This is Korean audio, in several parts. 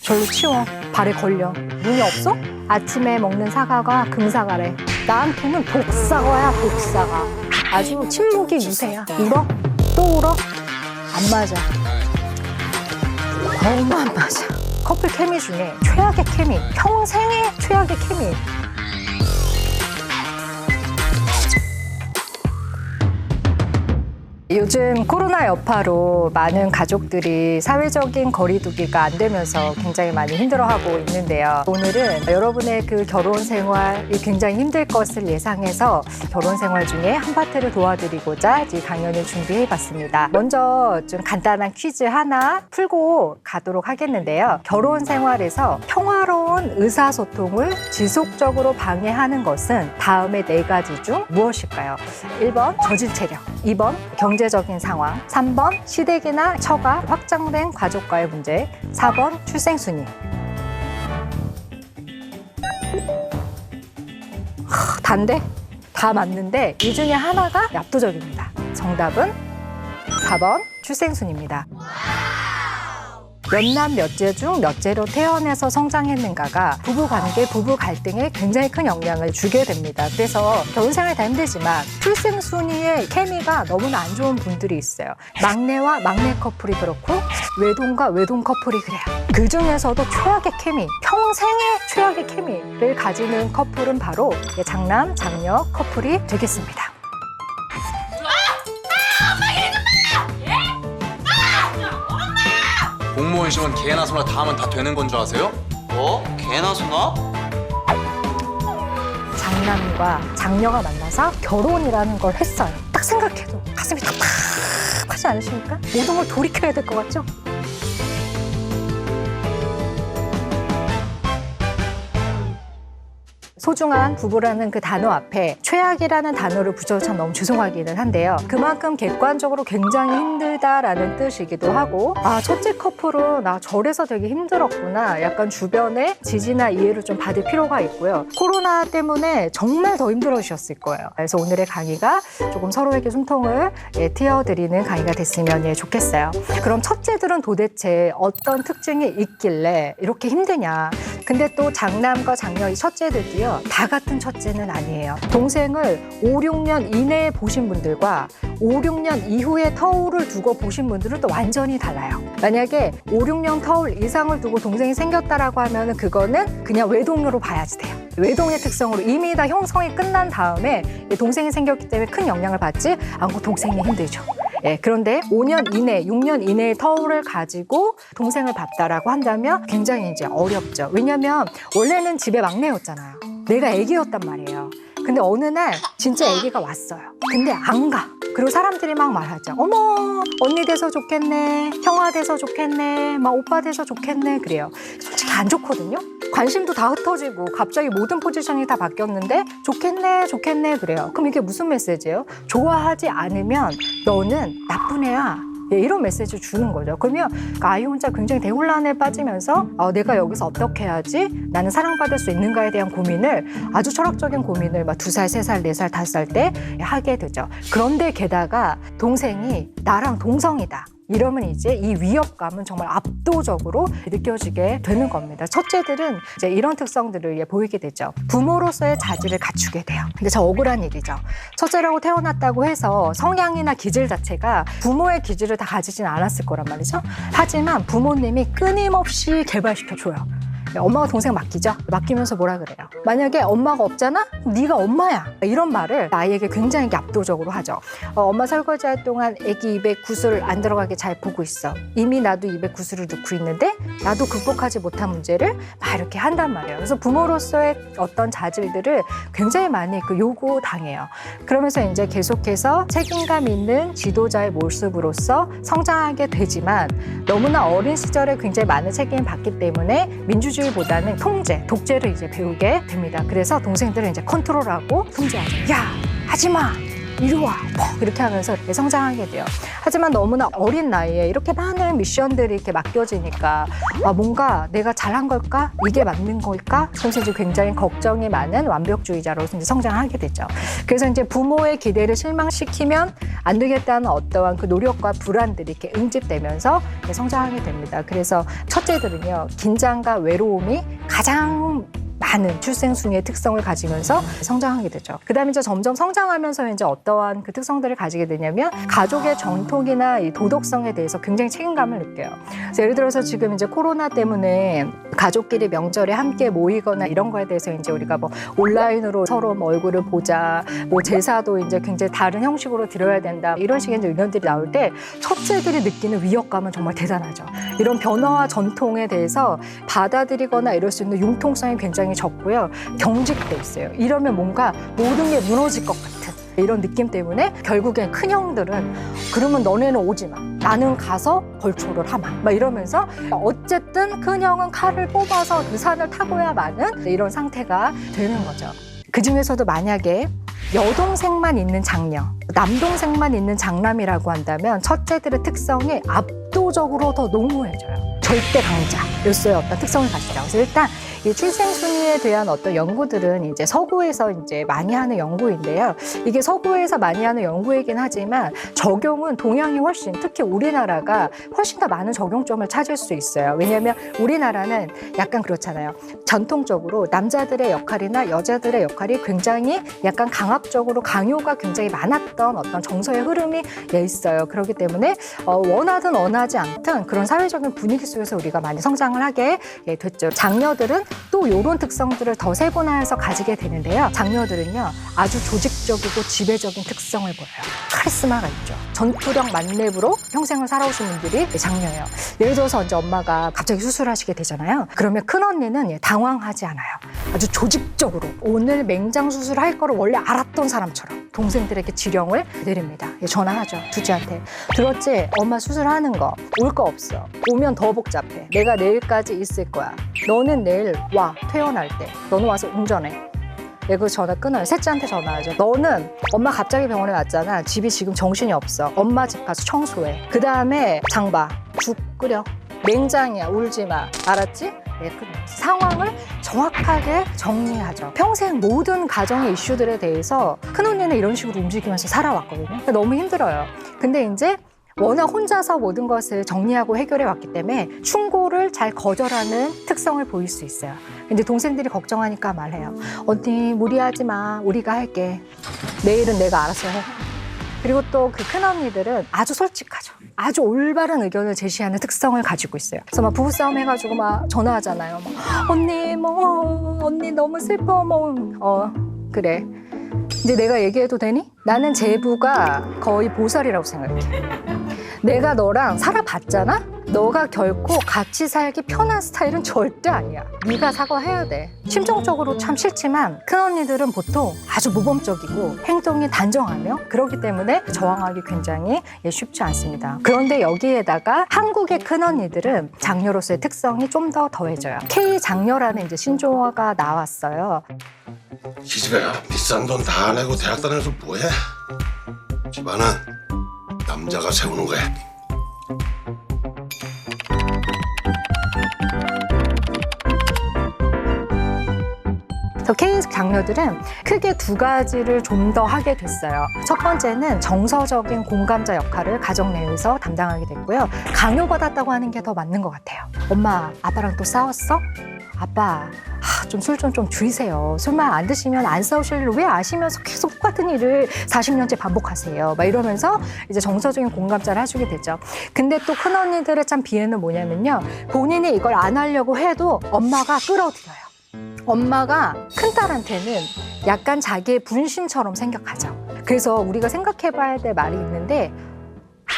절로 치워. 발에 걸려. 눈이 없어? 아침에 먹는 사과가 금사과래. 나한테는 독사과야, 독사과. 아주 침묵이 유세야. 울어? 또 울어? 안 맞아. 너무 안 맞아. 커플 케미 중에 최악의 케미, 평생의 최악의 케미. 요즘 코로나 여파로 많은 가족들이 사회적인 거리두기가 안 되면서 굉장히 많이 힘들어하고 있는데요. 오늘은 여러분의 그 결혼 생활이 굉장히 힘들 것을 예상해서 결혼 생활 중에 한 파트를 도와드리고자 이 강연을 준비해봤습니다. 먼저 좀 간단한 퀴즈 하나 풀고 가도록 하겠는데요. 결혼 생활에서 평화로운 의사소통을 지속적으로 방해하는 것은 다음의 4가지 중 무엇일까요? 1번 저질 체력, 2번 경제적인 상황, 3번 시댁이나 처가 확장된 가족과의 문제, 4번 출생순위. 단데? 다 맞는데 이 중에 하나가 압도적입니다. 정답은 4번 출생순위입니다. 몇남 몇째 중 몇째로 태어나서 성장했는가가 부부관계, 부부 갈등에 굉장히 큰 영향을 주게 됩니다. 그래서 결혼생활이 다 힘들지만 출생순위의 케미가 너무나 안 좋은 분들이 있어요. 막내와 막내 커플이 그렇고 외동과 외동 커플이 그래요. 그 중에서도 최악의 케미, 평생의 최악의 케미를 가지는 커플은 바로 장남, 장녀 커플이 되겠습니다. 공무원 시험은 개나 소나 다 하면 다 되는 건 줄 아세요? 뭐? 개나 소나? 장남과 장녀가 만나서 결혼이라는 걸 했어요. 딱 생각해도 가슴이 탁탁하지 않으십니까? 모든 걸 돌이켜야 될 것 같죠? 소중한 부부라는 그 단어 앞에 최악이라는 단어를 붙여서 참 너무 죄송하기는 한데요. 그만큼 객관적으로 굉장히 힘들다라는 뜻이기도 하고 첫째 커플은 저래서 되게 힘들었구나. 약간 주변에 지지나 이해를 좀 받을 필요가 있고요. 코로나 때문에 정말 더 힘들어지셨을 거예요. 그래서 오늘의 강의가 조금 서로에게 숨통을 틔워드리는 강의가 됐으면 좋겠어요. 그럼 첫째들은 도대체 어떤 특징이 있길래 이렇게 힘드냐. 근데 또 장남과 장녀 이 첫째들도요. 다 같은 첫째는 아니에요. 동생을 5, 6년 이내에 보신 분들과 5, 6년 이후에 터울을 두고 보신 분들은 또 완전히 달라요. 만약에 5, 6년 터울 이상을 두고 동생이 생겼다라고 하면 그거는 그냥 외동으로 봐야지 돼요. 외동의 특성으로 이미 다 형성이 끝난 다음에 동생이 생겼기 때문에 큰 영향을 받지 않고 동생이 힘들죠. 그런데 5년 이내, 6년 이내의 터울을 가지고 동생을 봤다라고 한다면 굉장히 이제 어렵죠. 왜냐면 원래는 집에 막내였잖아요. 내가 애기였단 말이에요. 근데 어느 날 진짜 애기가 왔어요. 근데 안 가. 그리고 사람들이 막 말하죠. 어머, 언니 돼서 좋겠네. 형아 돼서 좋겠네. 막 오빠 돼서 좋겠네. 그래요. 솔직히 안 좋거든요. 관심도 다 흩어지고 갑자기 모든 포지션이 다 바뀌었는데 좋겠네, 좋겠네. 그래요. 그럼 이게 무슨 메시지예요? 좋아하지 않으면 너는 나쁜 애야. 이런 메시지를 주는 거죠. 그러면 아이 혼자 굉장히 대혼란에 빠지면서 내가 여기서 어떻게 해야지? 나는 사랑받을 수 있는가에 대한 고민을 아주 철학적인 고민을 막 2살, 3살, 4살, 5살 때 하게 되죠. 그런데 게다가 동생이 나랑 동성이다. 이러면 이제 이 위협감은 정말 압도적으로 느껴지게 되는 겁니다. 첫째들은 이제 이런 특성들을 보이게 되죠. 부모로서의 자질을 갖추게 돼요. 근데 저 억울한 일이죠. 첫째라고 태어났다고 해서 성향이나 기질 자체가 부모의 기질을 다 가지진 않았을 거란 말이죠. 하지만 부모님이 끊임없이 개발시켜줘요. 엄마가 동생 맡기죠? 맡기면서 뭐라 그래요? 만약에 엄마가 없잖아? 그럼 네가 엄마야. 이런 말을 아이에게 굉장히 압도적으로 하죠. 엄마 설거지할 동안 애기 입에 구슬 안 들어가게 잘 보고 있어. 이미 나도 입에 구슬을 넣고 있는데 나도 극복하지 못한 문제를 막 이렇게 한단 말이에요. 그래서 부모로서의 어떤 자질들을 굉장히 많이 요구당해요. 그러면서 이제 계속해서 책임감 있는 지도자의 모습으로서 성장하게 되지만 너무나 어린 시절에 굉장히 많은 책임을 받기 때문에 민주주의보다는 통제, 독재를 이제 배우게 됩니다. 그래서 동생들은 이제 컨트롤하고 통제하죠. 야, 하지 마. 이리 와, 이렇게 하면서 이렇게 성장하게 돼요. 하지만 너무나 어린 나이에 이렇게 많은 미션들이 이렇게 맡겨지니까 뭔가 내가 잘한 걸까? 이게 맞는 걸까? 그래서 이제 굉장히 걱정이 많은 완벽주의자로서 이제 성장하게 되죠. 그래서 이제 부모의 기대를 실망시키면 안 되겠다는 어떠한 그 노력과 불안들이 이렇게 응집되면서 성장하게 됩니다. 그래서 첫째들은요, 긴장과 외로움이 가장 많은 출생순위의 특성을 가지면서 성장하게 되죠. 그 다음에 이제 점점 성장하면서 이제 어떠한 그 특성들을 가지게 되냐면 가족의 전통이나 이 도덕성에 대해서 굉장히 책임감을 느껴요. 그래서 예를 들어서 지금 이제 코로나 때문에 가족끼리 명절에 함께 모이거나 이런 거에 대해서 이제 우리가 뭐 온라인으로 서로 뭐 얼굴을 보자, 뭐 제사도 이제 굉장히 다른 형식으로 드려야 된다, 이런 식의 이제 의견들이 나올 때 첫째들이 느끼는 위협감은 정말 대단하죠. 이런 변화와 전통에 대해서 받아들이거나 이럴 수 있는 융통성이 굉장히 적고요. 경직돼 있어요. 이러면 뭔가 모든 게 무너질 것 같은 이런 느낌 때문에 결국엔 큰형들은 그러면 너네는 오지 마. 나는 가서 벌초를 하마. 막 이러면서 어쨌든 큰형은 칼을 뽑아서 그 산을 타고야만은 이런 상태가 되는 거죠. 그중에서도 만약에 여동생만 있는 장녀, 남동생만 있는 장남이라고 한다면 첫째들의 특성이 압도적으로 더 농후해져요. 절대 강자로서의 어떤 특성을 가지죠. 그래서 일단 이 출생 순위에 대한 어떤 연구들은 이제 서구에서 이제 많이 하는 연구인데요. 이게 서구에서 많이 하는 연구이긴 하지만 적용은 동양이 훨씬, 특히 우리나라가 훨씬 더 많은 적용점을 찾을 수 있어요. 왜냐하면 우리나라는 약간 그렇잖아요. 전통적으로 남자들의 역할이나 여자들의 역할이 굉장히 약간 강압적으로 강요가 굉장히 많았던 어떤 정서의 흐름이 있어요. 그렇기 때문에 원하든 원하지 않든 그런 사회적인 분위기 속에서 우리가 많이 성장을 하게 됐죠. 장녀들은 또 이런 특성들을 더 세분화해서 가지게 되는데요. 장녀들은요, 아주 조직적이고 지배적인 특성을 보여요. 카리스마가 있죠. 전투력 만렙으로 평생을 살아오신 분들이 장녀예요. 예를 들어서 이제 엄마가 갑자기 수술하시게 되잖아요. 그러면 큰언니는 당황하지 않아요. 아주 조직적으로 오늘 맹장 수술할 거를 원래 알았던 사람처럼 동생들에게 지령을 내립니다. 전화하죠. 두지한테. 들었지? 엄마 수술하는 거. 올 거 없어. 오면 더 복잡해. 내가 내일까지 있을 거야. 너는 내일 와. 퇴원할 때. 너는 와서 운전해. 내가 그 전화 끊어요. 셋째한테 전화하죠. 너는 엄마 갑자기 병원에 왔잖아. 집이 지금 정신이 없어. 엄마 집 가서 청소해. 그 다음에 장 봐. 죽 끓여. 맹장이야. 울지 마. 알았지? 상황을 정확하게 정리하죠. 평생 모든 가정의 이슈들에 대해서 큰언니는 이런 식으로 움직이면서 살아왔거든요. 그러니까 너무 힘들어요. 근데 이제 워낙 혼자서 모든 것을 정리하고 해결해 왔기 때문에 충고를 잘 거절하는 특성을 보일 수 있어요. 이제 동생들이 걱정하니까 말해요. 언니 무리하지 마. 우리가 할게. 내일은 내가 알아서 해. 그리고 또 그 큰언니들은 아주 솔직하죠. 아주 올바른 의견을 제시하는 특성을 가지고 있어요. 그래서 막 부부싸움 해가지고 막 전화하잖아요. 막, 언니 너무 슬퍼. 그래. 이제 내가 얘기해도 되니? 나는 제부가 거의 보살이라고 생각해. 내가 너랑 살아봤잖아? 너가 결코 같이 살기 편한 스타일은 절대 아니야. 네가 사과해야 돼. 심정적으로 참 싫지만 큰언니들은 보통 아주 모범적이고 행동이 단정하며 그렇기 때문에 저항하기 굉장히 쉽지 않습니다. 그런데 여기에다가 한국의 큰언니들은 장녀로서의 특성이 좀 더 더해져요. K장녀라는 이제 신조어가 나왔어요. 시집애가 비싼 돈 다 내고 대학 다녀서 뭐해? 집안은 남자가 세우는 거야. K 장녀들은 크게 두 가지를 좀 더 하게 됐어요. 첫 번째는 정서적인 공감자 역할을 가정 내에서 담당하게 됐고요. 강요받았다고 하는 게 더 맞는 것 같아요. 엄마, 아빠랑 또 싸웠어? 아빠, 좀 술 좀 줄이세요. 술만 안 드시면 안 싸우실 일을 왜 아시면서 계속 똑같은 일을 40년째 반복하세요. 막 이러면서 이제 정서적인 공감자를 해주게 되죠. 근데 또 큰언니들의 참 비애는 뭐냐면요. 본인이 이걸 안 하려고 해도 엄마가 끌어들여요. 엄마가 큰딸한테는 약간 자기의 분신처럼 생각하죠. 그래서 우리가 생각해봐야 될 말이 있는데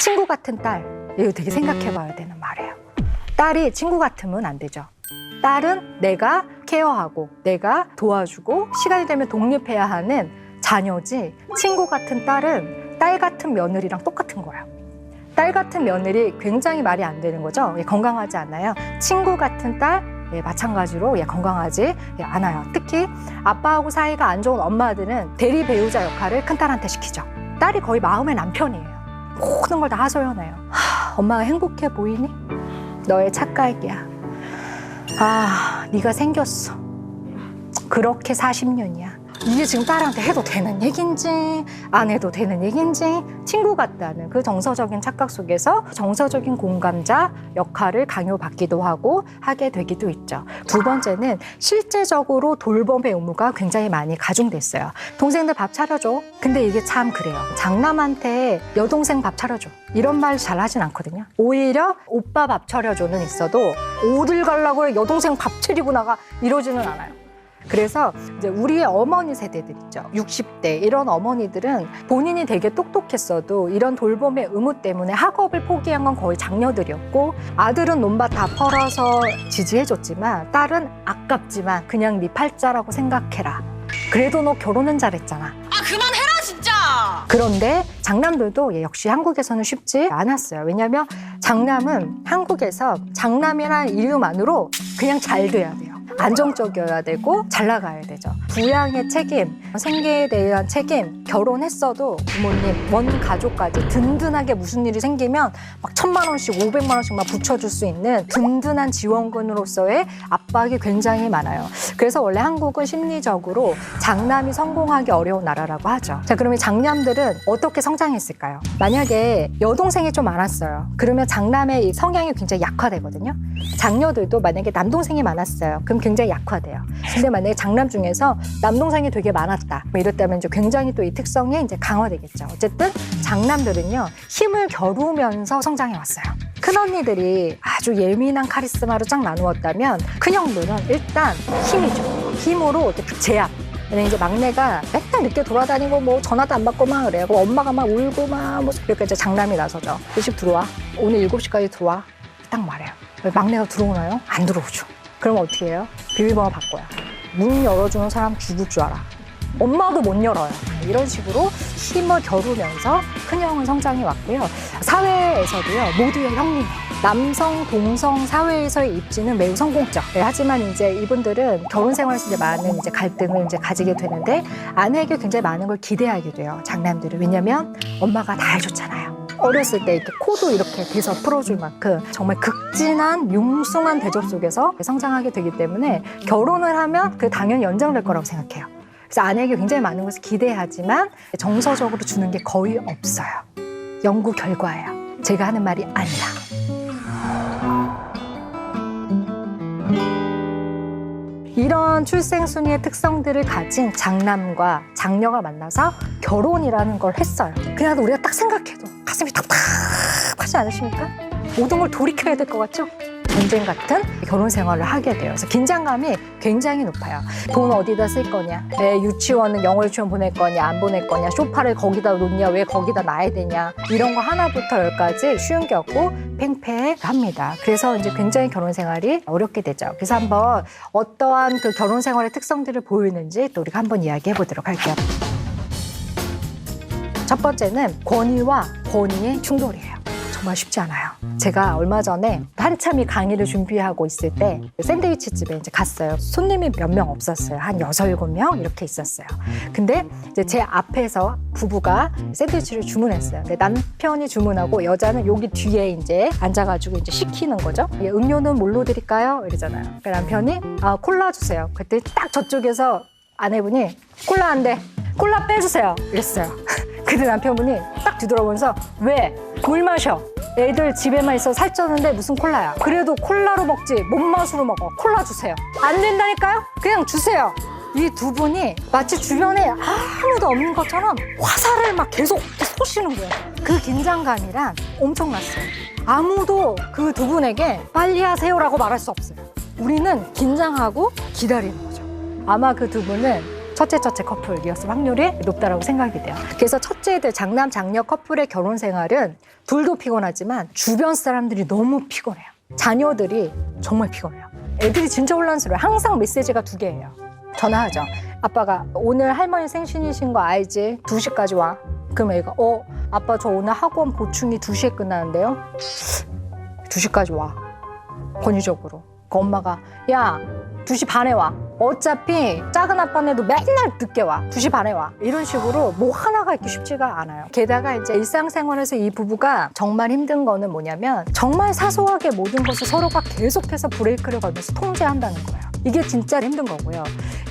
친구 같은 딸, 이거 되게 생각해봐야 되는 말이에요. 딸이 친구 같으면 안 되죠. 딸은 내가 케어하고 내가 도와주고 시간이 되면 독립해야 하는 자녀지 친구 같은 딸은 딸 같은 며느리랑 똑같은 거예요. 딸 같은 며느리 굉장히 말이 안 되는 거죠. 건강하지 않아요. 친구 같은 딸 마찬가지로 건강하지 않아요. 특히 아빠하고 사이가 안 좋은 엄마들은 대리 배우자 역할을 큰딸한테 시키죠. 딸이 거의 마음의 남편이에요. 모든 걸 다 하소연해요. 엄마가 행복해 보이니? 너의 착각이야. 네가 생겼어. 그렇게 40년이야. 이게 지금 딸한테 해도 되는 얘긴지 안 해도 되는 얘긴지 친구 같다는 그 정서적인 착각 속에서 정서적인 공감자 역할을 강요받기도 하고 하게 되기도 있죠. 두 번째는 실제적으로 돌봄의 의무가 굉장히 많이 가중됐어요. 동생들 밥 차려줘. 근데 이게 참 그래요. 장남한테 여동생 밥 차려줘. 이런 말 잘 하진 않거든요. 오히려 오빠 밥 차려줘는 있어도 어딜 가려고 해 여동생 밥 차리고 나가 이러지는 않아요. 그래서 이제 우리의 어머니 세대들 있죠. 60대 이런 어머니들은 본인이 되게 똑똑했어도 이런 돌봄의 의무 때문에 학업을 포기한 건 거의 장녀들이었고 아들은 논밭 다 펄어서 지지해줬지만 딸은 아깝지만 그냥 네 팔자라고 생각해라. 그래도 너 결혼은 잘했잖아. 그만해라 진짜. 그런데 장남들도 역시 한국에서는 쉽지 않았어요. 왜냐하면 장남은 한국에서 장남이라는 이유만으로 그냥 잘 돼야 돼요. 안정적이어야 되고 잘 나가야 되죠. 부양의 책임, 생계에 대한 책임, 결혼했어도 부모님, 원 가족까지 든든하게 무슨 일이 생기면 막 1,000만 원씩, 500만 원씩 막 붙여줄 수 있는 든든한 지원군으로서의 압박이 굉장히 많아요. 그래서 원래 한국은 심리적으로 장남이 성공하기 어려운 나라라고 하죠. 자, 그러면 장남들은 어떻게 성장했을까요? 만약에 여동생이 좀 많았어요. 그러면 장남의 성향이 굉장히 약화되거든요. 장녀들도 만약에 남동생이 많았어요. 그럼 굉장히 약화돼요. 근데 만약에 장남 중에서 남동생이 되게 많았다. 뭐 이렇다면 이제 굉장히 또 이 특성이 이제 강화되겠죠. 어쨌든 장남들은요, 힘을 겨루면서 성장해 왔어요. 큰언니들이 아주 예민한 카리스마로 쫙 나누었다면 큰형들은 일단 힘이죠. 힘으로 이렇게 제압. 근데 이제 막내가 맨날 늦게 돌아다니고 뭐 전화도 안 받고 막 그래요. 엄마가 막 울고 막 뭐 이렇게 이제 장남이 나서죠. 몇 시 들어와? 오늘 7시까지 들어와? 딱 말해요. 막내가 들어오나요? 안 들어오죠. 그럼 어떻게 해요? 비밀번호 바꿔요. 문 열어주는 사람 죽을 줄 알아. 엄마도 못 열어요. 이런 식으로 힘을 겨루면서 큰형은 성장해 왔고요. 사회에서도요, 모두의 형님. 남성, 동성 사회에서의 입지는 매우 성공적. 네, 하지만 이제 이분들은 결혼 생활에서 이제 많은 이제 갈등을 이제 가지게 되는데 아내에게 굉장히 많은 걸 기대하게 돼요. 장남들은. 왜냐면 엄마가 다 해줬잖아요. 어렸을 때 이렇게 코도 이렇게 대서 풀어줄 만큼 정말 극진한 융숭한 대접 속에서 성장하게 되기 때문에 결혼을 하면 그 당연히 연장될 거라고 생각해요. 그래서 아내에게 굉장히 많은 것을 기대하지만 정서적으로 주는 게 거의 없어요. 연구 결과예요. 제가 하는 말이 아니라. 이런 출생순위의 특성들을 가진 장남과 장녀가 만나서 결혼이라는 걸 했어요. 그냥 우리가 딱 생각해도 가슴이 답답하지 않으십니까? 모든 걸 돌이켜야 될 것 같죠? 전쟁 같은 결혼 생활을 하게 돼요. 그래서 긴장감이 굉장히 높아요. 돈 어디다 쓸 거냐? 내 유치원은 영어 유치원 보낼 거냐? 안 보낼 거냐? 소파를 거기다 놓냐? 왜 거기다 놔야 되냐? 이런 거 하나부터 열까지 쉬운 게 없고 팽팽합니다. 그래서 이제 굉장히 결혼 생활이 어렵게 되죠. 그래서 한번 어떠한 그 결혼 생활의 특성들을 보이는지 또 우리가 한번 이야기해 보도록 할게요. 첫 번째는 권위와 권위의 충돌이에요. 정말 쉽지 않아요. 제가 얼마 전에 한참 이 강의를 준비하고 있을 때 샌드위치 집에 이제 갔어요. 손님이 몇 명 없었어요. 한 6, 7명 이렇게 있었어요. 근데 이제 제 앞에서 부부가 샌드위치를 주문했어요. 근데 남편이 주문하고 여자는 여기 뒤에 이제 앉아가지고 이제 시키는 거죠. 음료는 뭘로 드릴까요? 이러잖아요. 그러니까 남편이 콜라 주세요. 그때 딱 저쪽에서 아내분이 콜라 안 돼. 콜라 빼주세요. 이랬어요. 근데 남편분이 딱 뒤돌아보면서 왜? 물 마셔. 애들 집에만 있어 살쪘는데 무슨 콜라야. 그래도 콜라로 먹지 뭔 맛으로 먹어. 콜라 주세요. 안 된다니까요? 그냥 주세요. 이 두 분이 마치 주변에 아무도 없는 것처럼 화살을 막 계속 쏘시는 거예요. 그 긴장감이란 엄청났어요. 아무도 그 두 분에게 빨리 하세요라고 말할 수 없어요. 우리는 긴장하고 기다리는 거죠. 아마 그 두 분은 첫째 커플이었을 확률이 높다라고 생각이 돼요. 그래서 첫째들 장남 장녀 커플의 결혼 생활은 둘도 피곤하지만 주변 사람들이 너무 피곤해요. 자녀들이 정말 피곤해요. 애들이 진짜 혼란스러워요. 항상 메시지가 2개예요. 전화하죠. 아빠가 오늘 할머니 생신이신 거 알지? 2시까지 와. 그럼 애가 아빠 저 오늘 학원 보충이 2시에 끝나는데요? 2시까지 와. 권위적으로. 그 엄마가 야 2시 반에 와. 어차피 작은 아빠네도 맨날 늦게 와. 2시 반에 와. 이런 식으로 뭐 하나가 있기 쉽지가 않아요. 게다가 이제 일상생활에서 이 부부가 정말 힘든 거는 뭐냐면 정말 사소하게 모든 것을 서로가 계속해서 브레이크를 걸면서 통제한다는 거예요. 이게 진짜 힘든 거고요.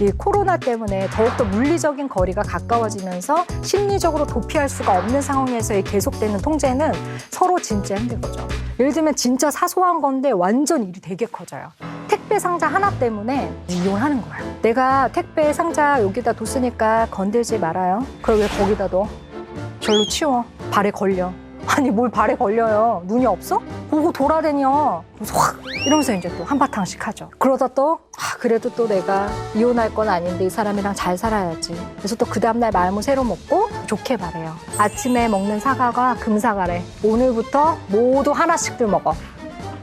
이 코로나 때문에 더욱더 물리적인 거리가 가까워지면서 심리적으로 도피할 수가 없는 상황에서의 계속되는 통제는 서로 진짜 힘든 거죠. 예를 들면 진짜 사소한 건데 완전 일이 되게 커져요. 택배 상자 하나 때문에 이혼하는 거예요. 내가 택배 상자 여기다 뒀으니까 건들지 말아요. 그걸 왜 거기다 둬? 절로 치워. 발에 걸려. 아니 뭘 발에 걸려요. 눈이 없어? 보고 돌아다녀. 그래서 확 이러면서 이제 또 한바탕씩 하죠. 그러다 또 그래도 또 내가 이혼할 건 아닌데 이 사람이랑 잘 살아야지. 그래서 또 그 다음날 마음을 새로 먹고 좋게 바래요. 아침에 먹는 사과가 금사과래. 오늘부터 모두 하나씩들 먹어.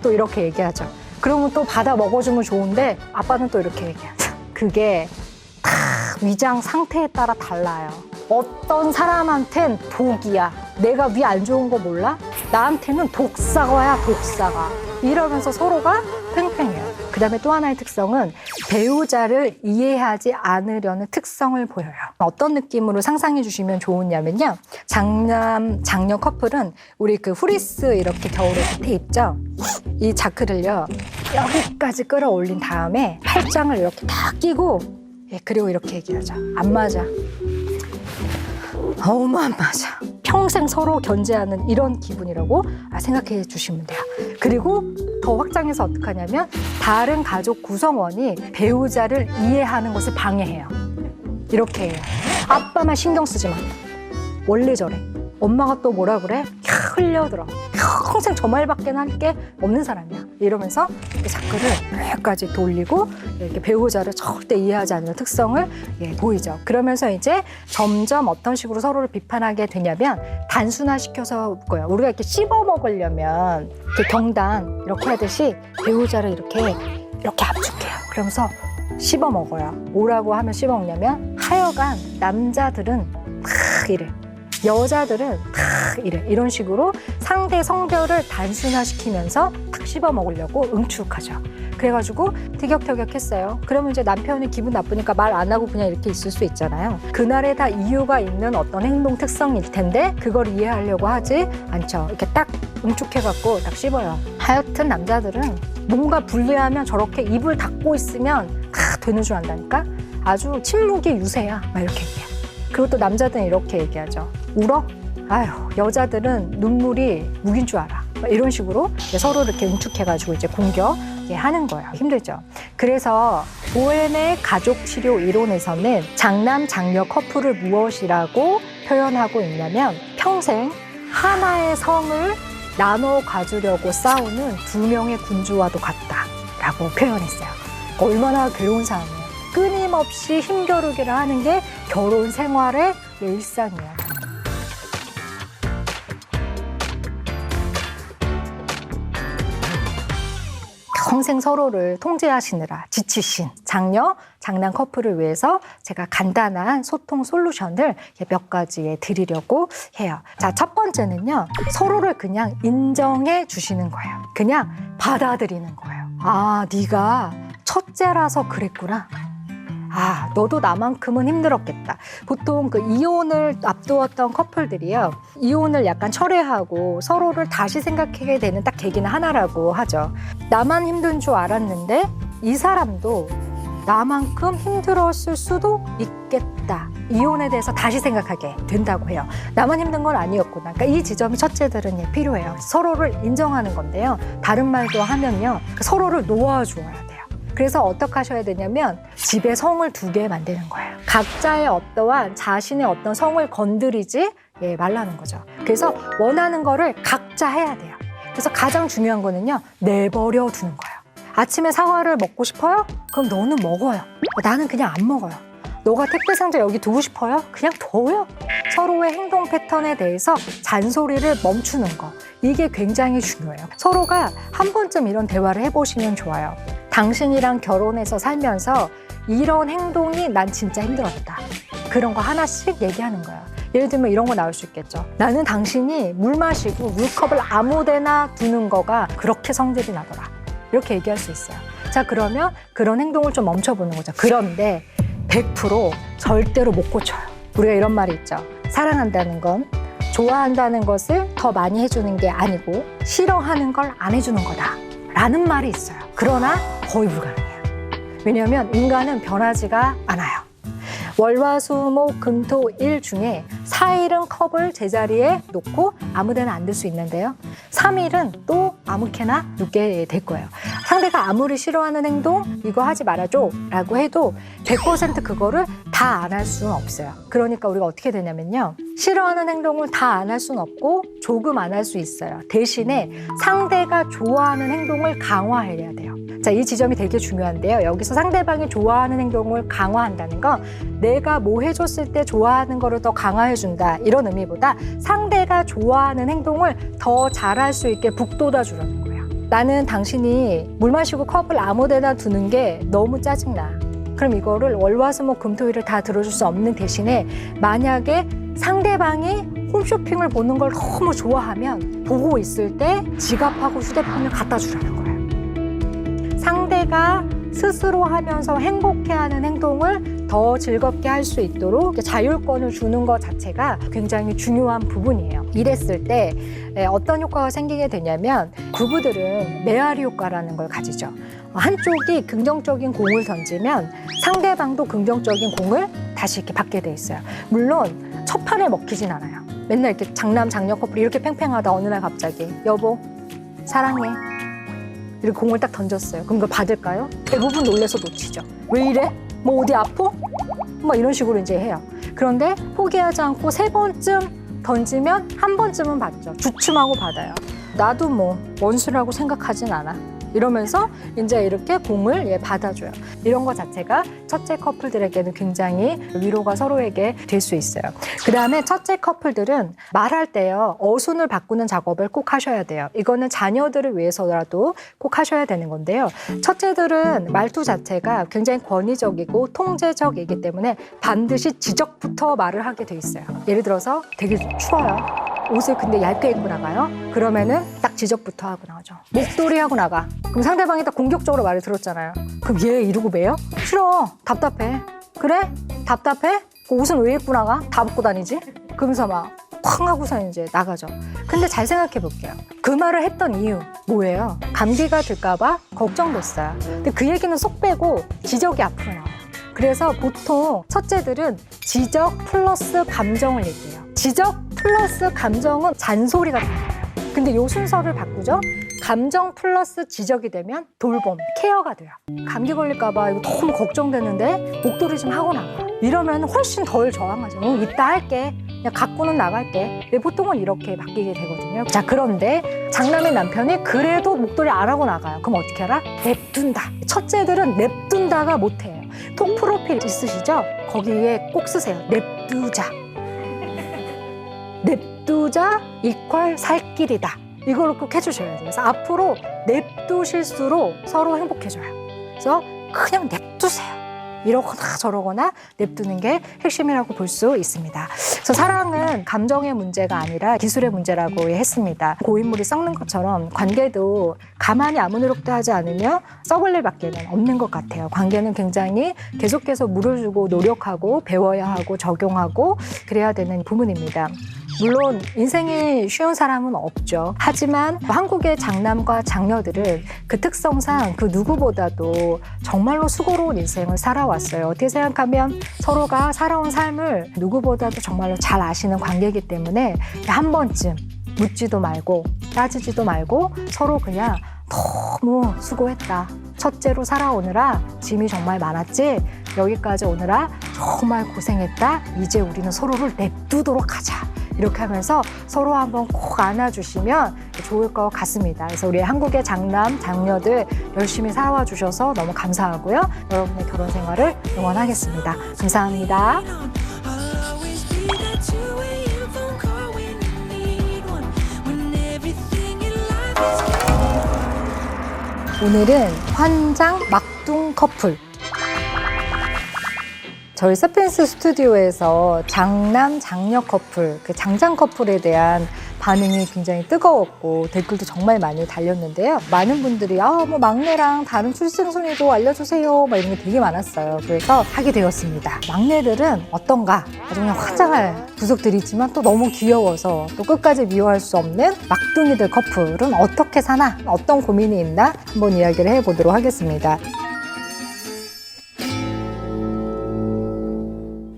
또 이렇게 얘기하죠. 그러면 또 받아 먹어주면 좋은데 아빠는 또 이렇게 얘기하죠. 그게 다 위장 상태에 따라 달라요. 어떤 사람한텐 독이야. 내가 위 안 좋은 거 몰라? 나한테는 독사과야, 독사과. 이러면서 서로가 팽팽해요. 그 다음에 또 하나의 특성은 배우자를 이해하지 않으려는 특성을 보여요. 어떤 느낌으로 상상해 주시면 좋으냐면요. 장녀 커플은 우리 그 후리스 이렇게 겨울에 밑에 입죠? 이 자크를요, 여기까지 끌어올린 다음에 팔짱을 이렇게 딱 끼고, 그리고 이렇게 얘기하죠. 안 맞아. 너무 안 맞아. 평생 서로 견제하는 이런 기분이라고 생각해 주시면 돼요. 그리고 더 확장해서 어떻게 하냐면 다른 가족 구성원이 배우자를 이해하는 것을 방해해요. 이렇게 해요. 아빠만 신경 쓰지 마. 원래 저래. 엄마가 또 뭐라 그래? 흘려들어. 평생 저 말밖에 할 게 없는 사람이야. 이러면서 자크를 여기까지 돌리고 이렇게 배우자를 절대 이해하지 않는 특성을 보이죠. 그러면서 이제 점점 어떤 식으로 서로를 비판하게 되냐면 단순화시켜서 거예요. 우리가 이렇게 씹어 먹으려면 이렇게 경단 이렇게 하듯이 배우자를 이렇게 압축해요. 그러면서 씹어 먹어요. 뭐라고 하면 씹어 먹냐면 하여간 남자들은 이래. 여자들은 이래. 이런 식으로 상대 성별을 단순화시키면서 탁 씹어 먹으려고 응축하죠. 그래가지고 티격태격했어요. 그러면 이제 남편이 기분 나쁘니까 말 안 하고 그냥 이렇게 있을 수 있잖아요. 그날에 다 이유가 있는 어떤 행동 특성일 텐데 그걸 이해하려고 하지 않죠. 이렇게 딱 응축해갖고 딱 씹어요. 하여튼 남자들은 뭔가 불리하면 저렇게 입을 닫고 있으면 되는 줄 안다니까? 아주 침묵이 유세야. 막 이렇게 얘기해요. 그리고 또 남자들은 이렇게 얘기하죠. 울어? 아휴, 여자들은 눈물이 무기인 줄 알아. 이런 식으로 서로 이렇게 응축해가지고 이제 공격하는 거예요. 힘들죠. 그래서 보헤의 가족치료 이론에서는 장남, 장녀 커플을 무엇이라고 표현하고 있냐면 평생 하나의 성을 나눠 가지려고 싸우는 두 명의 군주와도 같다라고 표현했어요. 얼마나 괴로운 삶이에요. 끊임없이 힘겨루기를 하는 게 결혼 생활의 일상이에요. 평생 서로를 통제하시느라 지치신 장녀, 장남 커플을 위해서 제가 간단한 소통 솔루션을 몇 가지 드리려고 해요. 자, 첫 번째는요. 서로를 그냥 인정해 주시는 거예요. 그냥 받아들이는 거예요. 아, 네가 첫째라서 그랬구나. 아, 너도 나만큼은 힘들었겠다. 보통 그 이혼을 앞두었던 커플들이요. 이혼을 약간 철회하고 서로를 다시 생각하게 되는 딱 계기는 하나라고 하죠. 나만 힘든 줄 알았는데 이 사람도 나만큼 힘들었을 수도 있겠다. 이혼에 대해서 다시 생각하게 된다고 해요. 나만 힘든 건 아니었구나. 그러니까 이 지점이 첫째들은 필요해요. 서로를 인정하는 건데요. 다른 말도 하면요. 서로를 놓아주어야 돼요. 그래서 어떻게 하셔야 되냐면 집에 성을 2개 만드는 거예요. 각자의 어떠한 자신의 어떤 성을 건드리지 말라는 거죠. 그래서 원하는 거를 각자 해야 돼요. 그래서 가장 중요한 거는요. 내버려 두는 거예요. 아침에 사과를 먹고 싶어요? 그럼 너는 먹어요. 나는 그냥 안 먹어요. 너가 택배 상자 여기 두고 싶어요? 그냥 둬요. 서로의 행동 패턴에 대해서 잔소리를 멈추는 거. 이게 굉장히 중요해요. 서로가 한 번쯤 이런 대화를 해보시면 좋아요. 당신이랑 결혼해서 살면서 이런 행동이 난 진짜 힘들었다. 그런 거 하나씩 얘기하는 거예요. 예를 들면 이런 거 나올 수 있겠죠. 나는 당신이 물 마시고 물컵을 아무 데나 두는 거가 그렇게 성질이 나더라. 이렇게 얘기할 수 있어요. 자, 그러면 그런 행동을 좀 멈춰보는 거죠. 그런데 100% 절대로 못 고쳐요. 우리가 이런 말이 있죠. 사랑한다는 건 좋아한다는 것을 더 많이 해주는 게 아니고 싫어하는 걸 안 해주는 거다 라는 말이 있어요. 그러나 거의 불가능해요. 왜냐하면 인간은 변하지가 않아요. 월화수목금토일 중에 4일은 컵을 제자리에 놓고 아무데나 안 둘 수 있는데요. 3일은 또 아무렇게나 놓게 될 거예요. 상대가 아무리 싫어하는 행동 이거 하지 말아줘 라고 해도 100% 그거를 다 안 할 수는 없어요. 그러니까 우리가 어떻게 되냐면요. 싫어하는 행동을 다 안 할 수는 없고 조금 안 할 수 있어요. 대신에 상대가 좋아하는 행동을 강화해야 돼요. 자, 이 지점이 되게 중요한데요. 여기서 상대방이 좋아하는 행동을 강화한다는 건 내가 뭐 해줬을 때 좋아하는 거를 더 강화해준다 이런 의미보다 상대가 좋아하는 행동을 더 잘할 수 있게 북돋아 주려는 거예요. 나는 당신이 물 마시고 컵을 아무 데나 두는 게 너무 짜증나. 그럼 이거를 월화수목금토일을 다 들어줄 수 없는 대신에 만약에 상대방이 홈쇼핑을 보는 걸 너무 좋아하면 보고 있을 때 지갑하고 휴대폰을 갖다 주라는 거예요. 상대가 스스로 하면서 행복해하는 행동을 더 즐겁게 할 수 있도록 자율권을 주는 것 자체가 굉장히 중요한 부분이에요. 이랬을 때 어떤 효과가 생기게 되냐면 부부들은 메아리 효과라는 걸 가지죠. 한쪽이 긍정적인 공을 던지면 상대방도 긍정적인 공을 다시 이렇게 받게 돼 있어요. 물론 첫 판에 먹히진 않아요. 맨날 이렇게 장남 장녀 커플이 이렇게 팽팽하다 어느 날 갑자기 여보 사랑해 이렇게 공을 딱 던졌어요. 그럼 그걸 받을까요? 대부분 놀래서 놓치죠. 왜 이래? 뭐 어디 아파? 뭐 이런 식으로 이제 해요. 그런데 포기하지 않고 3번쯤 던지면 한 번쯤은 받죠. 주춤하고 받아요. 나도 뭐 원수라고 생각하진 않아. 이러면서 이제 이렇게 공을 받아줘요. 이런 것 자체가 첫째 커플들에게는 굉장히 위로가 서로에게 될 수 있어요. 그 다음에 첫째 커플들은 말할 때요. 어순을 바꾸는 작업을 꼭 하셔야 돼요. 이거는 자녀들을 위해서라도 꼭 하셔야 되는 건데요. 첫째들은 말투 자체가 굉장히 권위적이고 통제적이기 때문에 반드시 지적부터 말을 하게 돼 있어요. 예를 들어서 되게 추워요. 옷을 근데 얇게 입고 나가요? 그러면은 딱 지적부터 하고 나가죠. 목도리 하고 나가. 그럼 상대방이 딱 공격적으로 말을 들었잖아요. 그럼 얘 이러고 매요? 싫어. 답답해. 그래? 답답해? 그 옷은 왜 입고 나가? 다 벗고 다니지? 그러면서 막 쾅 하고서 이제 나가죠. 근데 잘 생각해 볼게요. 그 말을 했던 이유 뭐예요? 감기가 들까봐 걱정됐어요. 근데 그 얘기는 쏙 빼고 지적이 앞으로 나와요. 그래서 보통 첫째들은 지적 플러스 감정을 얘기해요. 지적 플러스 감정은 잔소리가 되는 거예요. 근데 요 순서를 바꾸죠. 감정 플러스 지적이 되면 돌봄, 케어가 돼요. 감기 걸릴까봐 이거 너무 걱정되는데 목도리 좀 하고 나가. 이러면 훨씬 덜 저항하죠. 이따 할게. 그냥 갖고는 나갈게. 보통은 이렇게 바뀌게 되거든요. 자, 그런데 장남의 남편이 그래도 목도리 안 하고 나가요. 그럼 어떻게 알아? 냅둔다. 첫째들은 냅둔다가 못해요. 톡 프로필 있으시죠? 거기에 꼭 쓰세요. 냅두자. 냅두자 이퀄 살길이다. 이걸 꼭 해주셔야 돼요. 그래서 앞으로 냅두실수록 서로 행복해져요. 그래서 그냥 냅두세요. 이러거나 저러거나 냅두는 게 핵심이라고 볼 수 있습니다. 그래서 사랑은 감정의 문제가 아니라 기술의 문제라고 했습니다. 고인물이 썩는 것처럼 관계도 가만히 아무 노력도 하지 않으면 썩을 일밖에 없는 것 같아요. 관계는 굉장히 계속해서 물을 주고 노력하고 배워야 하고 적용하고 그래야 되는 부분입니다. 물론 인생이 쉬운 사람은 없죠. 하지만 한국의 장남과 장녀들은 그 특성상 그 누구보다도 정말로 수고로운 인생을 살아왔어요. 어떻게 생각하면 서로가 살아온 삶을 누구보다도 정말로 잘 아시는 관계이기 때문에 한 번쯤 묻지도 말고 따지지도 말고 서로 그냥 너무 수고했다. 첫째로 살아오느라 짐이 정말 많았지. 여기까지 오느라 정말 고생했다. 이제 우리는 서로를 냅두도록 하자. 이렇게 하면서 서로 한번 꼭 안아주시면 좋을 것 같습니다. 그래서 우리 한국의 장남, 장녀들 열심히 살아와 주셔서 너무 감사하고요. 여러분의 결혼 생활을 응원하겠습니다. 감사합니다. 오늘은 환장 막둥 커플. 저희 서펜스 스튜디오에서 장남, 장녀 커플, 그 장장 커플에 대한 반응이 굉장히 뜨거웠고 댓글도 정말 많이 달렸는데요. 많은 분들이 뭐 막내랑 다른 출생순위도 알려주세요 막 이런 게 되게 많았어요. 그래서 하게 되었습니다. 막내들은 어떤가? 아주 그냥 화장할 구석들이 있지만 또 너무 귀여워서 또 끝까지 미워할 수 없는 막둥이들 커플은 어떻게 사나? 어떤 고민이 있나? 한번 이야기를 해보도록 하겠습니다.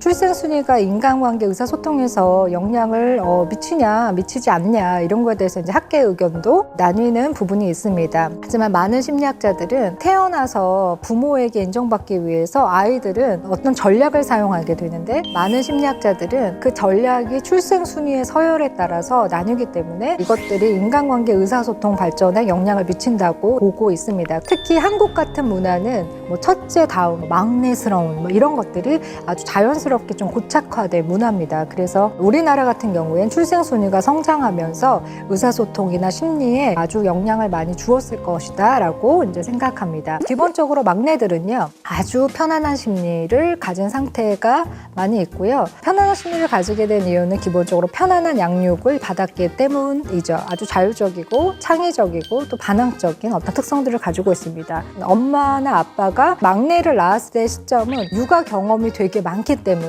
출생순위가 인간관계 의사소통에서 영향을 미치냐 미치지 않냐 이런 거에 대해서 이제 학계 의견도 나뉘는 부분이 있습니다. 하지만 많은 심리학자들은 태어나서 부모에게 인정받기 위해서 아이들은 어떤 전략을 사용하게 되는데 많은 심리학자들은 그 전략이 출생순위의 서열에 따라서 나뉘기 때문에 이것들이 인간관계 의사소통 발전에 영향을 미친다고 보고 있습니다. 특히 한국 같은 문화는 뭐 첫째다움, 막내스러운 뭐 이런 것들이 아주 자연스럽게 좀 고착화된 문화입니다. 그래서 우리나라 같은 경우엔 출생순위가 성장하면서 의사소통이나 심리에 아주 영향을 많이 주었을 것이다 라고 이제 생각합니다. 기본적으로 막내들은요 아주 편안한 심리를 가진 상태가 많이 있고요. 편안한 심리를 가지게 된 이유는 기본적으로 편안한 양육을 받았기 때문이죠. 아주 자율적이고 창의적이고 또 반항적인 어떤 특성들을 가지고 있습니다. 엄마나 아빠가 막내를 낳았을 때 시점은 육아 경험이 되게 많기 때문에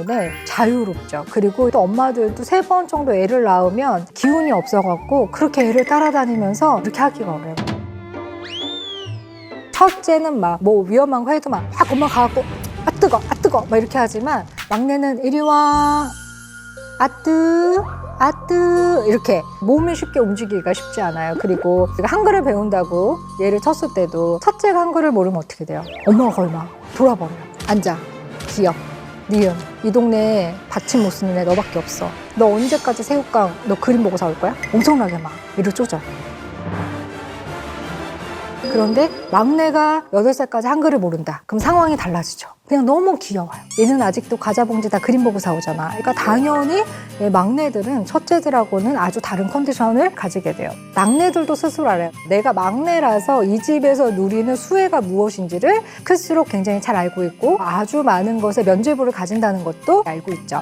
자유롭죠. 그리고 또 엄마들도 3번 정도 애를 낳으면 기운이 없어갖고 그렇게 애를 따라다니면서 이렇게 하기가 어려워요. 첫째는 막 뭐 위험한 거 해도 막 엄마 가갖고 아 뜨거 막 이렇게 하지만 막내는 이리 와 아뜨 이렇게 몸이 쉽게 움직이기가 쉽지 않아요. 그리고 한글을 배운다고 얘를 쳤을 때도 첫째가 한글을 모르면 어떻게 돼요? 엄마가 거의 막 돌아버려요. 앉아, 기억, 니은, 이 동네에 받침 못 쓰는 애 너밖에 없어. 너 언제까지 새우깡 너 그림 보고 사올 거야? 엄청나게 막 이를 쪼져. 그런데 막내가 8살까지 한글을 모른다. 그럼 상황이 달라지죠. 그냥 너무 귀여워요. 얘는 아직도 과자 봉지 다 그림 보고 사오잖아. 그러니까 당연히 막내들은 첫째들하고는 아주 다른 컨디션을 가지게 돼요. 막내들도 스스로 알아요. 내가 막내라서 이 집에서 누리는 수혜가 무엇인지를 클수록 굉장히 잘 알고 있고 아주 많은 것에 면죄부를 가진다는 것도 알고 있죠.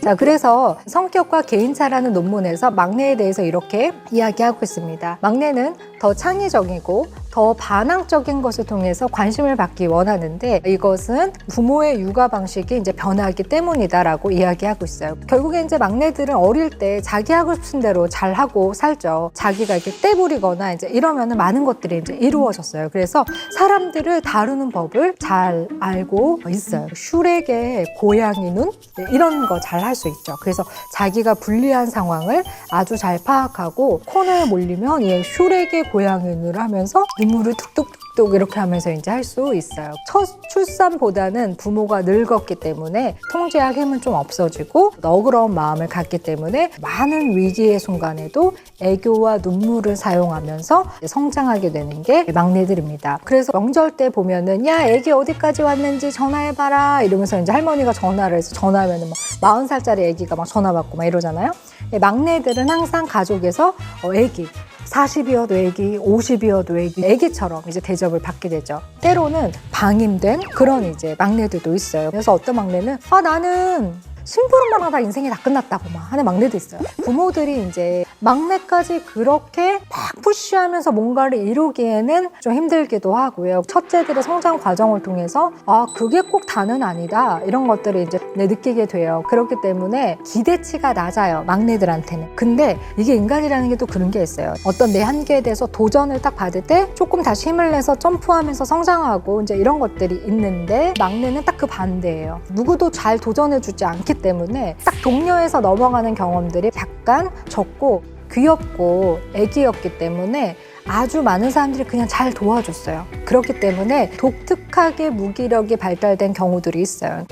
자, 그래서 성격과 개인차라는 논문에서 막내에 대해서 이렇게 이야기하고 있습니다. 막내는 더 창의적이고 더 반항적인 것을 통해서 관심을 받기 원하는데 이것은 부모의 육아 방식이 이제 변하기 때문이다라고 이야기하고 있어요. 결국에 이제 막내들은 어릴 때 자기 하고 싶은 대로 잘 하고 살죠. 자기가 이렇게 떼부리거나 이제 이러면은 많은 것들이 이제 이루어졌어요. 그래서 사람들을 다루는 법을 잘 알고 있어요. 슈렉의 고양이 눈 이런 거 잘 할 수 있죠. 그래서 자기가 불리한 상황을 아주 잘 파악하고 코너에 몰리면 이 슈렉의 고양이 눈을 하면서 눈물을 뚝뚝뚝 이렇게 하면서 이제 할 수 있어요. 첫 출산보다는 부모가 늙었기 때문에 통제할 힘은 좀 없어지고 너그러운 마음을 갖기 때문에 많은 위기의 순간에도 애교와 눈물을 사용하면서 성장하게 되는 게 막내들입니다. 그래서 명절 때 보면은 야 애기 어디까지 왔는지 전화해봐라 이러면서 이제 할머니가 전화를 해서 전화하면은 막 40살짜리 애기가 막 전화 받고 막 이러잖아요. 막내들은 항상 가족에서 애기 40이어도 애기, 50이어도 애기, 애기처럼 이제 대접을 받게 되죠. 때로는 방임된 그런 이제 막내들도 있어요. 그래서 어떤 막내는 나는 심부름만 하다 인생이 다 끝났다고 막 하는 막내도 있어요. 부모들이 이제 막내까지 그렇게 막 푸시하면서 뭔가를 이루기에는 좀 힘들기도 하고요. 첫째들의 성장 과정을 통해서 그게 꼭 다는 아니다 이런 것들을 이제 느끼게 돼요. 그렇기 때문에 기대치가 낮아요, 막내들한테는. 근데 이게 인간이라는 게 또 그런 게 있어요. 어떤 내 한계에 대해서 도전을 딱 받을 때 조금 다시 힘을 내서 점프하면서 성장하고 이제 이런 것들이 있는데 막내는 딱 그 반대예요. 누구도 잘 도전해주지 않기 때문에 딱 동료에서 넘어가는 경험들이 약간 적고 귀엽고 애기였기 때문에 아주 많은 사람들이 그냥 잘 도와줬어요. 그렇기 때문에 독특하게 무기력이 발달된 경우들이 있어요.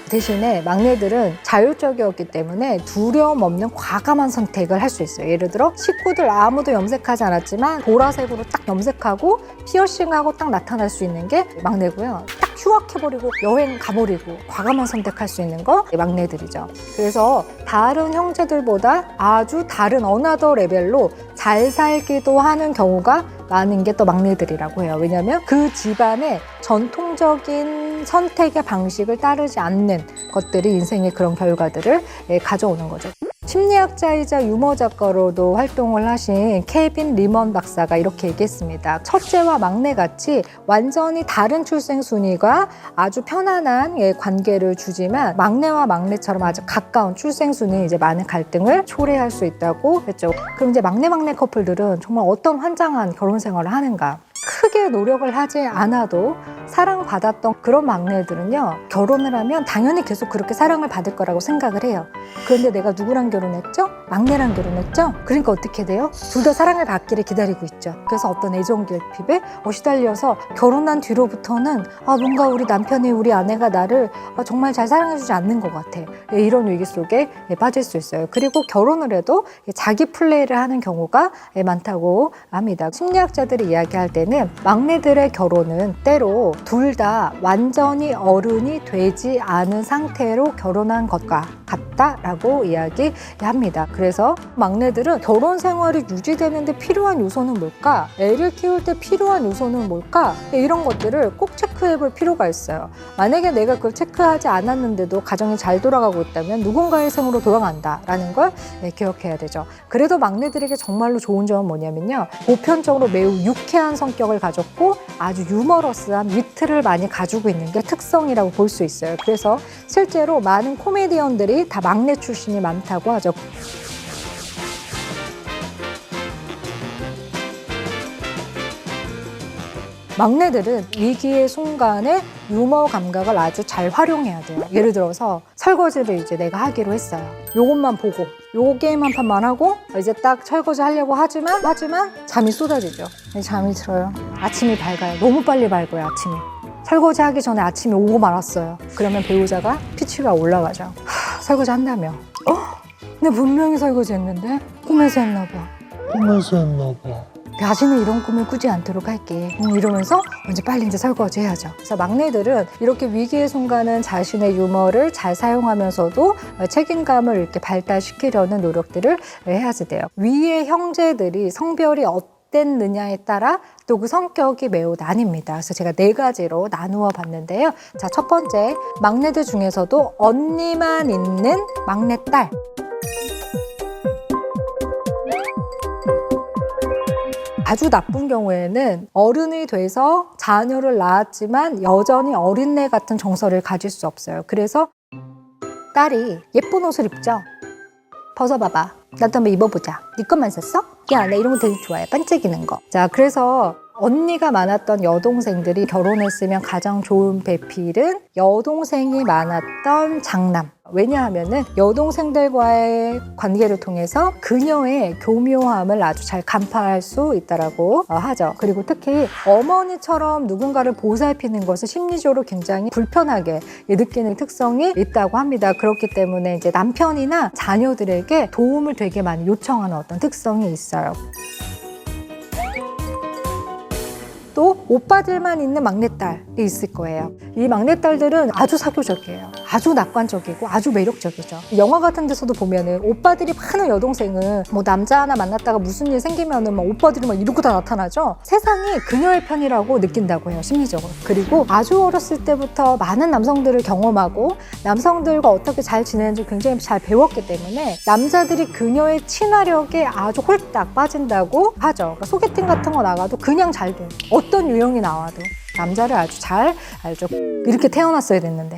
대신에 막내들은 자율적이었기 때문에 두려움 없는 과감한 선택을 할 수 있어요. 예를 들어 식구들 아무도 염색하지 않았지만 보라색으로 딱 염색하고 피어싱하고 딱 나타날 수 있는 게 막내고요. 딱 휴학해버리고 여행 가버리고 과감한 선택할 수 있는 거 막내들이죠. 그래서 다른 형제들보다 아주 다른 어나더 레벨로 잘 살기도 하는 경우가 많은 게 또 막내들이라고 해요. 왜냐하면 그 집안의 전통적인 선택의 방식을 따르지 않는 것들이 인생의 그런 결과들을 가져오는 거죠. 심리학자이자 유머 작가로도 활동을 하신 케빈 리먼 박사가 이렇게 얘기했습니다. 첫째와 막내같이 완전히 다른 출생 순위가 아주 편안한 관계를 주지만 막내와 막내처럼 아주 가까운 출생 순위 이제 많은 갈등을 초래할 수 있다고 했죠. 그럼 이제 막내 커플들은 정말 어떤 환장한 결혼 생활을 하는가? 크게 노력을 하지 않아도 사랑받았던 그런 막내들은요, 결혼을 하면 당연히 계속 그렇게 사랑을 받을 거라고 생각을 해요. 그런데 내가 누구랑 결혼했죠? 막내랑 결혼했죠? 그러니까 어떻게 돼요? 둘 다 사랑을 받기를 기다리고 있죠. 그래서 어떤 애정 결핍에 시달려서 결혼한 뒤로부터는 뭔가 우리 남편이, 우리 아내가 나를 정말 잘 사랑해주지 않는 것 같아. 이런 위기 속에 빠질 수 있어요. 그리고 결혼을 해도 자기 플레이를 하는 경우가 많다고 합니다. 심리학자들이 이야기할 때는 막내들의 결혼은 때로 둘 다 완전히 어른이 되지 않은 상태로 결혼한 것과 같다라고 이야기합니다. 그래서 막내들은 결혼 생활이 유지되는데 필요한 요소는 뭘까? 애를 키울 때 필요한 요소는 뭘까? 이런 것들을 꼭 체크해 볼 필요가 있어요. 만약에 내가 그걸 체크하지 않았는데도 가정이 잘 돌아가고 있다면 누군가의 생으로 돌아간다라는 걸 기억해야 되죠. 그래도 막내들에게 정말로 좋은 점은 뭐냐면요, 보편적으로 매우 유쾌한 성격을 가졌고 아주 유머러스한 위트를 많이 가지고 있는 게 특성이라고 볼 수 있어요. 그래서 실제로 많은 코미디언들이 다 막내 출신이 많다고 하죠. 막내들은 위기의 순간에 유머 감각을 아주 잘 활용해야 돼요. 예를 들어서 설거지를 이제 내가 하기로 했어요. 요것만 보고 요 게임 한 판만 하고 이제 딱 설거지 하려고 하지만 잠이 쏟아지죠. 잠이 들어요. 아침이 밝아요. 너무 빨리 밝아요, 아침이. 설거지 하기 전에 아침이 오고 말았어요. 그러면 배우자가 피치가 올라가죠. 설거지 한다며. 근데 분명히 설거지 했는데 꿈에서 했나 봐. 다시는 이런 꿈을 꾸지 않도록 할게. 이러면서 이제 빨리 이제 설거지 해야죠. 그래서 막내들은 이렇게 위기의 순간은 자신의 유머를 잘 사용하면서도 책임감을 이렇게 발달시키려는 노력들을 해야지 돼요. 위의 형제들이 성별이 어땠느냐에 따라 또 그 성격이 매우 나뉩니다. 그래서 제가 4가지로 나누어 봤는데요. 자, 첫 번째, 막내들 중에서도 언니만 있는 막내딸. 아주 나쁜 경우에는 어른이 돼서 자녀를 낳았지만 여전히 어린애 같은 정서를 가질 수 없어요. 그래서 딸이 예쁜 옷을 입죠. 벗어봐봐. 나도 한번 입어보자. 네 것만 샀어? 야, 나 이런 거 되게 좋아해. 반짝이는 거. 자, 그래서 언니가 많았던 여동생들이 결혼했으면 가장 좋은 배필은 여동생이 많았던 장남. 왜냐하면은 여동생들과의 관계를 통해서 그녀의 교묘함을 아주 잘 간파할 수 있다라고 하죠. 그리고 특히 어머니처럼 누군가를 보살피는 것을 심리적으로 굉장히 불편하게 느끼는 특성이 있다고 합니다. 그렇기 때문에 이제 남편이나 자녀들에게 도움을 되게 많이 요청하는 어떤 특성이 있어요. 또 오빠들만 있는 막내딸이 있을 거예요. 이 막내딸들은 아주 사교적이에요. 아주 낙관적이고 아주 매력적이죠. 영화 같은 데서도 보면은 오빠들이 많은 여동생은 뭐 남자 하나 만났다가 무슨 일 생기면은 막 오빠들이 막 이러고 다 나타나죠. 세상이 그녀의 편이라고 느낀다고 해요, 심리적으로. 그리고 아주 어렸을 때부터 많은 남성들을 경험하고 남성들과 어떻게 잘 지내는지 굉장히 잘 배웠기 때문에 남자들이 그녀의 친화력에 아주 홀딱 빠진다고 하죠. 그러니까 소개팅 같은 거 나가도 그냥 잘 돼. 어떤 유형이 나와도 남자를 아주 잘 알죠. 이렇게 태어났어야 됐는데.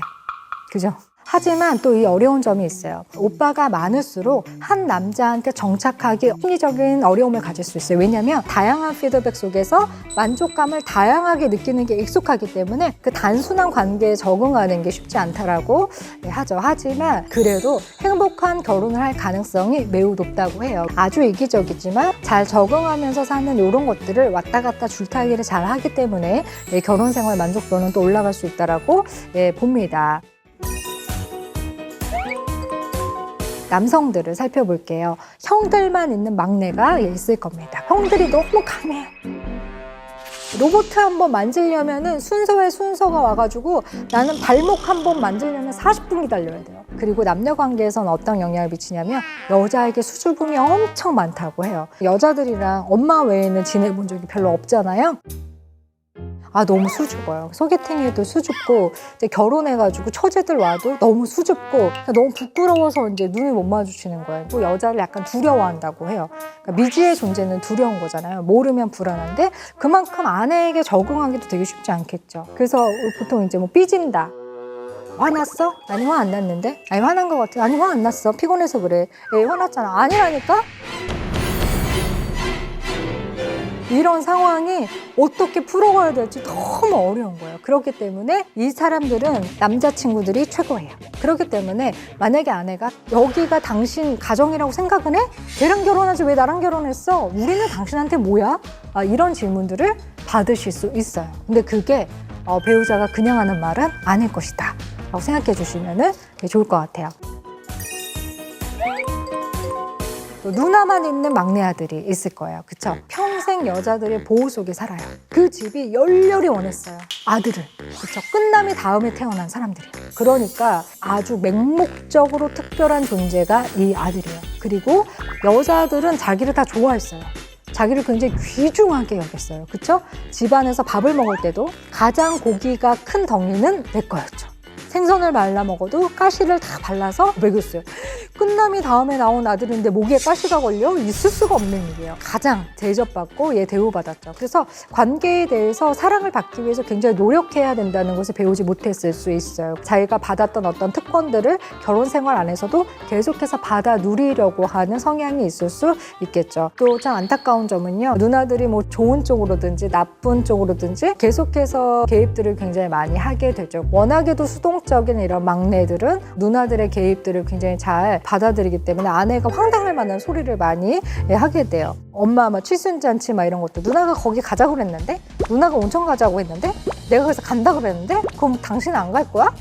그죠? 하지만 또 이 어려운 점이 있어요. 오빠가 많을수록 한 남자한테 정착하기 심리적인 어려움을 가질 수 있어요. 왜냐하면 다양한 피드백 속에서 만족감을 다양하게 느끼는 게 익숙하기 때문에 그 단순한 관계에 적응하는 게 쉽지 않다라고 하죠. 하지만 그래도 행복한 결혼을 할 가능성이 매우 높다고 해요. 아주 이기적이지만 잘 적응하면서 사는 이런 것들을 왔다 갔다 줄타기를 잘 하기 때문에 결혼 생활 만족도는 또 올라갈 수 있다라고 봅니다. 남성들을 살펴볼게요. 형들만 있는 막내가 있을 겁니다. 형들이 너무 강해요. 로봇 한번 만지려면은 순서에 순서가 와가지고 나는 발목 한번 만지려면 40분 기다려야 돼요. 그리고 남녀 관계에서는 어떤 영향을 미치냐면 여자에게 수줍음이 엄청 많다고 해요. 여자들이랑 엄마 외에는 지내본 적이 별로 없잖아요. 아, 너무 수줍어요. 소개팅에도 수줍고, 이제 결혼해가지고 처제들 와도 너무 수줍고, 너무 부끄러워서 이제 눈을 못 마주치는 거예요. 또 여자를 약간 두려워한다고 해요. 그러니까 미지의 존재는 두려운 거잖아요. 모르면 불안한데, 그만큼 아내에게 적응하기도 되게 쉽지 않겠죠. 그래서 보통 이제 뭐 삐진다. 화났어? 아니, 화 안 났는데? 아니, 화난 것 같아. 아니, 화 안 났어. 피곤해서 그래. 에 화났잖아. 아니라니까? 이런 상황이 어떻게 풀어가야 될지 너무 어려운 거예요. 그렇기 때문에 이 사람들은 남자친구들이 최고예요. 그렇기 때문에 만약에 아내가 여기가 당신 가정이라고 생각은 해? 걔랑 결혼하지 왜 나랑 결혼했어? 우리는 당신한테 뭐야? 이런 질문들을 받으실 수 있어요. 근데 그게 배우자가 그냥 하는 말은 아닐 것이다 라고 생각해 주시면 좋을 것 같아요. 또 누나만 있는 막내 아들이 있을 거예요. 그쵸? 평생 여자들의 보호 속에 살아요. 그 집이 열렬히 원했어요. 아들을. 그쵸? 끝남이 다음에 태어난 사람들이에요. 그러니까 아주 맹목적으로 특별한 존재가 이 아들이에요. 그리고 여자들은 자기를 다 좋아했어요. 자기를 굉장히 귀중하게 여겼어요. 그쵸? 집안에서 밥을 먹을 때도 가장 고기가 큰 덩이는 내 거였죠. 생선을 말라 먹어도 가시를 다 발라서 먹였어요. 끝남이 다음에 나온 아들인데 목에 가시가 걸려? 있을 수가 없는 일이에요. 가장 대접받고 대우받았죠. 그래서 관계에 대해서 사랑을 받기 위해서 굉장히 노력해야 된다는 것을 배우지 못했을 수 있어요. 자기가 받았던 어떤 특권들을 결혼 생활 안에서도 계속해서 받아 누리려고 하는 성향이 있을 수 있겠죠. 또 참 안타까운 점은요. 누나들이 뭐 좋은 쪽으로든지 나쁜 쪽으로든지 계속해서 개입들을 굉장히 많이 하게 되죠. 워낙에도 수동적인 이런 막내들은 누나들의 개입들을 굉장히 잘 받아들이기 때문에 아내가 황당할 만한 소리를 많이 하게 돼요. 엄마 칠순잔치 이런 것도 누나가 거기 가자고 그랬는데? 누나가 온천 가자고 했는데? 내가 그래서 간다 그랬는데? 그럼 당신은 안 갈 거야?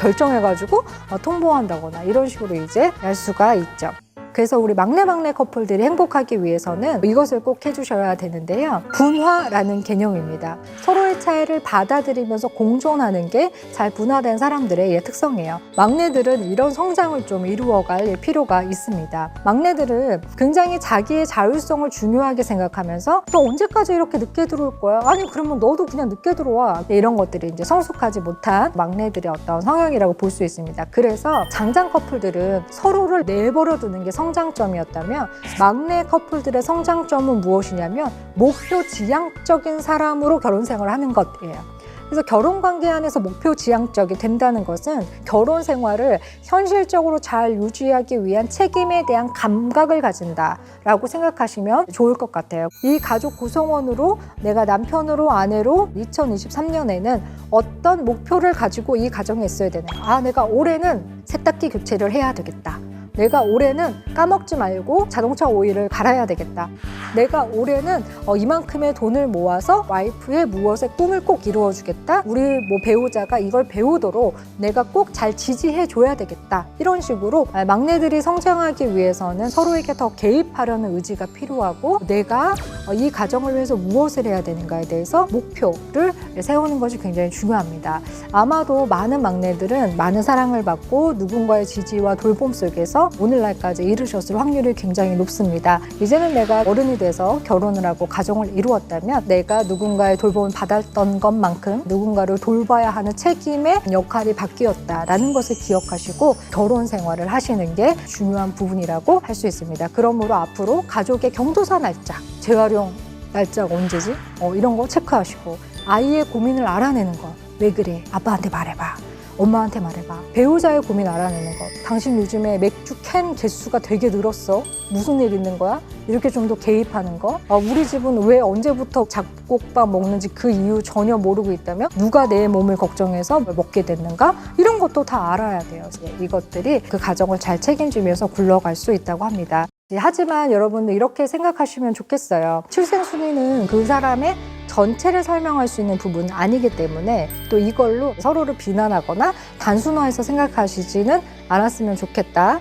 결정해가지고 통보한다거나 이런 식으로 이제 할 수가 있죠. 그래서 우리 막내 커플들이 행복하기 위해서는 이것을 꼭 해주셔야 되는데요. 분화라는 개념입니다. 서로의 차이를 받아들이면서 공존하는 게 잘 분화된 사람들의 특성이에요. 막내들은 이런 성장을 좀 이루어갈 필요가 있습니다. 막내들은 굉장히 자기의 자율성을 중요하게 생각하면서 너 언제까지 이렇게 늦게 들어올 거야? 아니 그러면 너도 그냥 늦게 들어와. 이런 것들이 이제 성숙하지 못한 막내들의 어떤 성향이라고 볼 수 있습니다. 그래서 장장 커플들은 서로를 내버려 두는 게 성장점이었다면 막내 커플들의 성장점은 무엇이냐면 목표 지향적인 사람으로 결혼 생활을 하는 것이에요. 그래서 결혼 관계 안에서 목표 지향적이 된다는 것은 결혼 생활을 현실적으로 잘 유지하기 위한 책임에 대한 감각을 가진다라고 생각하시면 좋을 것 같아요. 이 가족 구성원으로 내가 남편으로 아내로 2023년에는 어떤 목표를 가지고 이 가정에 있어야 되나? 내가 올해는 세탁기 교체를 해야 되겠다. 내가 올해는 까먹지 말고 자동차 오일을 갈아야 되겠다. 내가 올해는 이만큼의 돈을 모아서 와이프의 무엇의 꿈을 꼭 이루어주겠다. 우리 배우자가 이걸 배우도록 내가 꼭 잘 지지해줘야 되겠다. 이런 식으로 막내들이 성장하기 위해서는 서로에게 더 개입하려는 의지가 필요하고 내가 이 가정을 위해서 무엇을 해야 되는가에 대해서 목표를 세우는 것이 굉장히 중요합니다. 아마도 많은 막내들은 많은 사랑을 받고 누군가의 지지와 돌봄 속에서 오늘날까지 이르셨을 확률이 굉장히 높습니다. 이제는 내가 어른이 돼서 결혼을 하고 가정을 이루었다면 내가 누군가의 돌봄을 받았던 것만큼 누군가를 돌봐야 하는 책임의 역할이 바뀌었다라는 것을 기억하시고 결혼 생활을 하시는 게 중요한 부분이라고 할 수 있습니다. 그러므로 앞으로 가족의 경조사 날짜, 재활용 날짜가 언제지? 이런 거 체크하시고 아이의 고민을 알아내는 거. 왜 그래? 아빠한테 말해봐. 엄마한테 말해봐. 배우자의 고민 알아내는 것. 당신 요즘에 맥주 캔 개수가 되게 늘었어. 무슨 일 있는 거야? 이렇게 좀 더 개입하는 거. 우리 집은 왜 언제부터 잡곡밥 먹는지 그 이유 전혀 모르고 있다면 누가 내 몸을 걱정해서 먹게 됐는가? 이런 것도 다 알아야 돼요. 이것들이 그 가정을 잘 책임지면서 굴러갈 수 있다고 합니다. 하지만 여러분들 이렇게 생각하시면 좋겠어요. 출생순위는 그 사람의 전체를 설명할 수 있는 부분은 아니기 때문에 또 이걸로 서로를 비난하거나 단순화해서 생각하시지는 않았으면 좋겠다.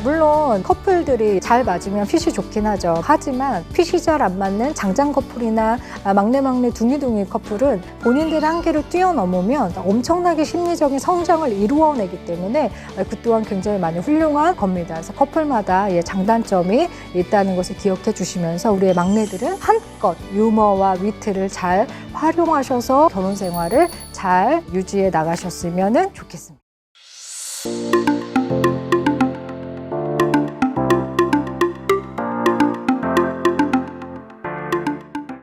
물론 커플들이 잘 맞으면 핏이 좋긴 하죠. 하지만 핏이 잘 안 맞는 장장 커플이나 막내 둥이둥이 커플은 본인들의 한계를 뛰어넘으면 엄청나게 심리적인 성장을 이루어내기 때문에 그 또한 굉장히 많이 훌륭한 겁니다. 그래서 커플마다 장단점이 있다는 것을 기억해 주시면서 우리의 막내들은 한껏 유머와 위트를 잘 활용하셔서 결혼 생활을 잘 유지해 나가셨으면 좋겠습니다.